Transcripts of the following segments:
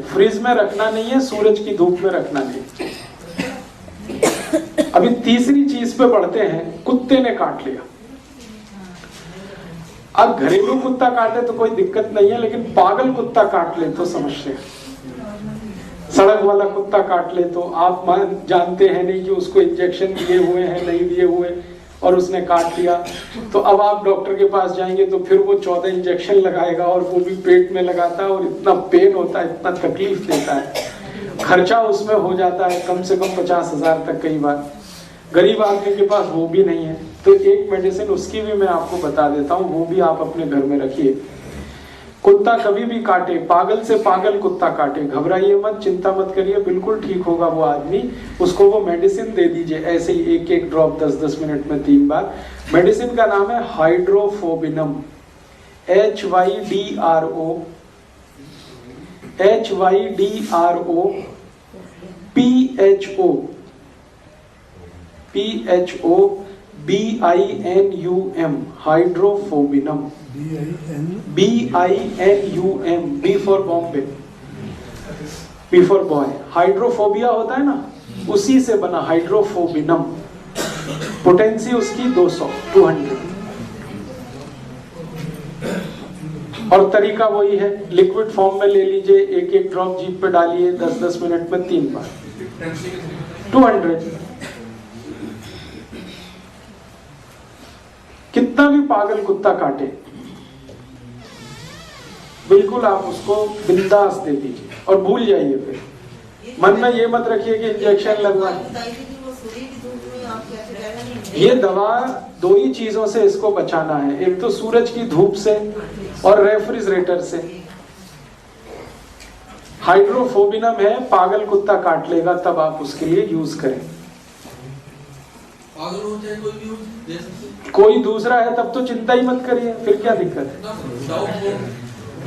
Fridge में रखना नहीं है, सूरज की धूप में रखना नहीं। अभी तीसरी चीज पे बढ़ते हैं, कुत्ते ने काट लिया। अब घरेलू कुत्ता काटे तो कोई दिक्कत नहीं है, लेकिन पागल कुत्ता काट ले तो समस्या है। सड़क वाला कुत्ता काट ले तो आप जानते हैं नहीं कि उसको इंजेक्शन दिए हुए हैं नहीं दिए हुए, और उसने काट लिया तो अब आप डॉक्टर के पास जाएंगे तो फिर वो 14 इंजेक्शन लगाएगा, और वो भी पेट में लगाता है, और इतना पेन होता है, इतना तकलीफ देता है, खर्चा उसमें हो जाता है कम से कम 50,000 तक। कई बार गरीब आदमी के पास वो भी नहीं है, तो एक मेडिसिन उसकी भी मैं आपको बता देता हूँ, वो भी आप अपने घर में रखिए। कुत्ता कभी भी काटे, पागल से पागल कुत्ता काटे, घबराइए मत, चिंता मत करिए, बिल्कुल ठीक होगा वो आदमी। उसको वो मेडिसिन दे दीजिए, ऐसे ही एक एक ड्रॉप 10-10 मिनट में 3 बार। मेडिसिन का नाम है हाइड्रोफोबिनम, HYDRO BINUM, हाइड्रोफोबिनम, BINUM, B for Bombay, B for boy. Hydrophobia होता है ना, उसी से बना हाइड्रोफोबिनम। पोटेंसी उसकी 200 और तरीका वही है, लिक्विड फॉर्म में ले लीजिए, एक एक ड्रॉप जीभ पे डालिए, 10-10 मिनट में 3 बार, 200। कितना भी पागल कुत्ता काटे, बिल्कुल आप उसको बिंदास दे दीजिए और भूल जाइए। फिर मन में ये मत रखिए कि इंजेक्शन लगवाए। ये दवा 2 ही चीजों से इसको बचाना है, एक तो सूरज की धूप से और रेफ्रिजरेटर से। हाइड्रोफोबिनम है, पागल कुत्ता काट लेगा तब आप उसके लिए यूज करें। कोई दूसरा है तब तो चिंता ही मत करिए, फिर क्या दिक्कत है।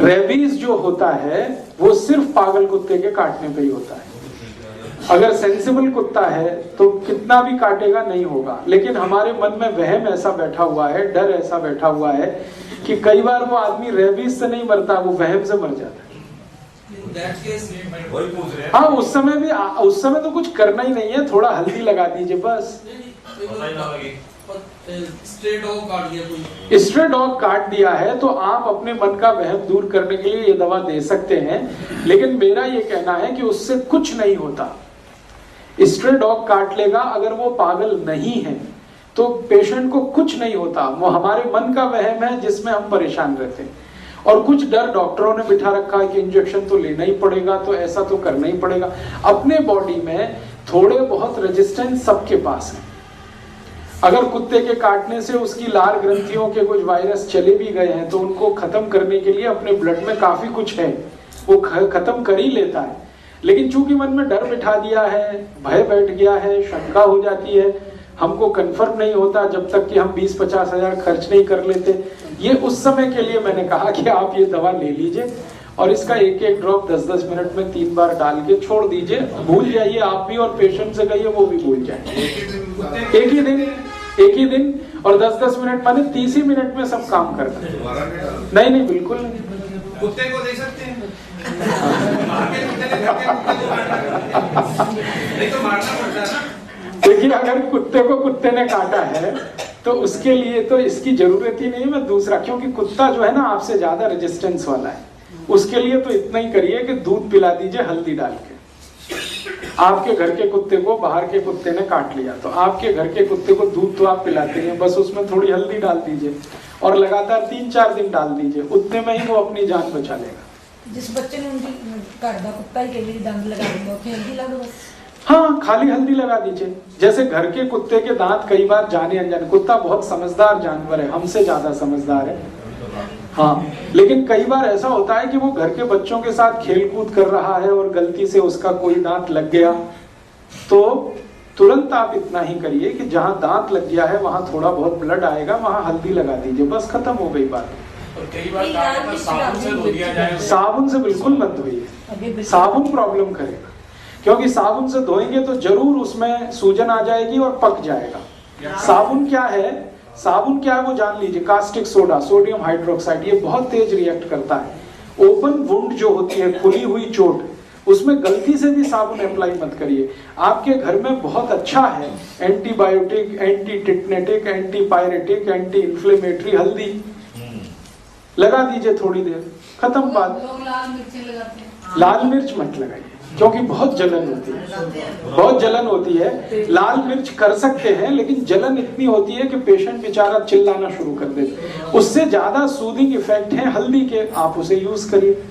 रेबीज जो होता है वो सिर्फ पागल कुत्ते के काटने पे ही होता है। अगर सेंसिबल कुत्ता है तो कितना भी काटेगा नहीं होगा, लेकिन हमारे मन में वहम ऐसा बैठा हुआ है, डर ऐसा बैठा हुआ है कि कई बार वो आदमी रेबीज से नहीं मरता, वो वहम से मर जाता है। हाँ, उस समय तो कुछ करना ही नहीं है, थोड़ा हल्दी लगा दीजिए बस। स्ट्रे डॉग काट दिया है तो आप अपने मन का वहम दूर करने के लिए ये दवा दे सकते हैं, लेकिन मेरा ये कहना है कि उससे कुछ नहीं होता। स्ट्रे डॉग काट लेगा, अगर वो पागल नहीं है तो पेशेंट को कुछ नहीं होता। वो हमारे मन का वहम है जिसमें हम परेशान रहते हैं, और कुछ डर डॉक्टरों ने बिठा रखा है कि इंजेक्शन तो लेना ही पड़ेगा, तो ऐसा तो करना ही पड़ेगा। अपने बॉडी में थोड़े बहुत रेजिस्टेंस सबके पास है। अगर कुत्ते के काटने से उसकी लार ग्रंथियों के कुछ वायरस चले भी गए हैं तो उनको खत्म करने के लिए अपने ब्लड में काफी कुछ है, वो खत्म कर ही लेता है। लेकिन चूंकि मन में डर बिठा दिया है, भय बैठ गया है, शंका हो जाती है, हमको कंफर्म नहीं होता जब तक कि हम 20-50 हजार खर्च नहीं कर लेते। ये उस समय के लिए मैंने कहा कि आप ये दवा ले लीजिए और इसका एक एक ड्रॉप 10-10 मिनट में 3 बार डाल के छोड़ दीजिए, भूल जाइए आप भी और पेशेंट से कहिए वो भी भूल जाए। एक ही दिन और 10-10 मिनट, माने 30 ही मिनट में सब काम करता है। नहीं बिल्कुल नहीं। कुत्ते को दे सकते हैं नहीं तो मारना पड़ता है ना। देखिए, अगर कुत्ते को कुत्ते ने काटा है तो उसके लिए तो इसकी जरूरत ही नहीं है। मैं दूसरा, क्योंकि कुत्ता जो है ना आपसे ज्यादा रेजिस्टेंस वाला है, उसके लिए तो इतना ही करिए कि दूध पिला दीजिए हल्दी डाल के। आपके घर के कुत्ते को बाहर के कुत्ते ने काट लिया तो आपके घर के कुत्ते को दूध तो आप पिलाते हैं, बस उसमें थोड़ी हल्दी डाल दीजिए और लगातार 3-4 दिन डाल दीजिए, उतने में ही वो अपनी जान बचा लेगा। जिस बच्चे ने उनकी काटदा कुत्ता ही के लिए दंद लगा दिया, उसमें हल्दी लगा दो बस। हाँ, खाली हल्दी लगा दीजिए। जैसे घर के कुत्ते के दांत कई बार जाने अनजाने, कुत्ता बहुत समझदार जानवर है, हमसे ज्यादा समझदार है। हाँ, लेकिन कई बार ऐसा होता है कि वो घर के बच्चों के साथ खेल कूद कर रहा है और गलती से उसका कोई दांत लग गया, तो तुरंत आप इतना ही करिए कि जहां दांत लग गया है वहां थोड़ा बहुत ब्लड आएगा, वहां हल्दी लगा दीजिए, बस खत्म हो गई बात। और कई बार साबुन से धो दिया जाए। साबुन से बिल्कुल मत धोइए, साबुन प्रॉब्लम करेगा, क्योंकि साबुन से धोएंगे तो जरूर उसमें सूजन आ जाएगी और पक जाएगा। साबुन क्या है वो जान लीजिए, कास्टिक सोडा, सोडियम हाइड्रोक्साइड, ये बहुत तेज रिएक्ट करता है। ओपन वुंड जो होती है, खुली हुई चोट, उसमें गलती से भी साबुन अप्लाई मत करिए। आपके घर में बहुत अच्छा है antibiotic, anti tetanic, anti pyretic, anti inflammatory हल्दी लगा दीजिए, थोड़ी देर, खत्म बात। लोग लाल मिर्ची लगाते हैं। लाल मिर्च मत लगाइए क्योंकि बहुत जलन होती है, बहुत जलन होती है। लाल मिर्च कर सकते हैं लेकिन जलन इतनी होती है कि पेशेंट बेचारा चिल्लाना शुरू कर देते। उससे ज्यादा सूदिंग इफेक्ट है हल्दी के, आप उसे यूज करिए।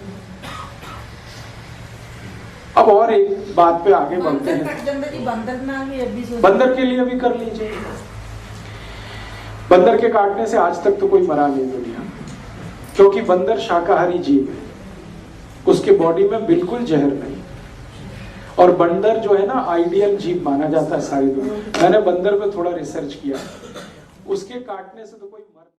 अब और एक बात पे आगे बढ़ते हैं। बंदर के लिए भी कर लीजिए। बंदर के काटने से आज तक तो कोई मरा नहीं दुनिया, क्योंकि बंदर शाकाहारी जीव है, उसके बॉडी में बिल्कुल जहर नहीं। और बंदर जो है ना आइडियल जीव माना जाता है सारी दुनिया। मैंने बंदर पे थोड़ा रिसर्च किया, उसके काटने से तो कोई